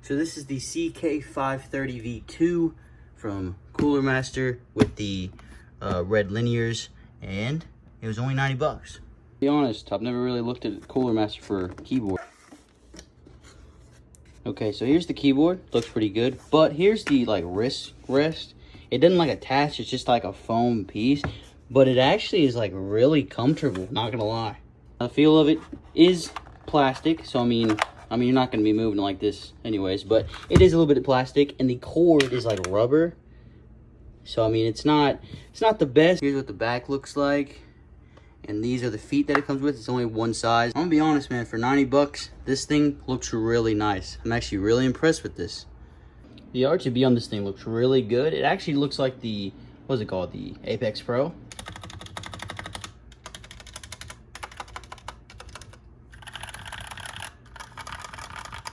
So this is the CK530v2 from Cooler Master with the red linears, and it was only 90 bucks. To be honest, I've never really looked at Cooler Master for a keyboard. Okay, so here's the keyboard. Looks pretty good, but here's the wrist rest. It doesn't attach, it's just like a foam piece, but it actually is really comfortable, not gonna lie. The feel of it is plastic, so I mean you're not gonna be moving like this anyways, but it is a little bit of plastic, and the cord is rubber. So I mean it's not the best. Here's what the back looks like, and these are the feet that it comes with. It's only one size. I'm gonna be honest, man, for 90 bucks, this thing looks really nice. I'm actually really impressed with this. The RGB on this thing looks really good. It actually looks like the, what's it called? The Apex Pro.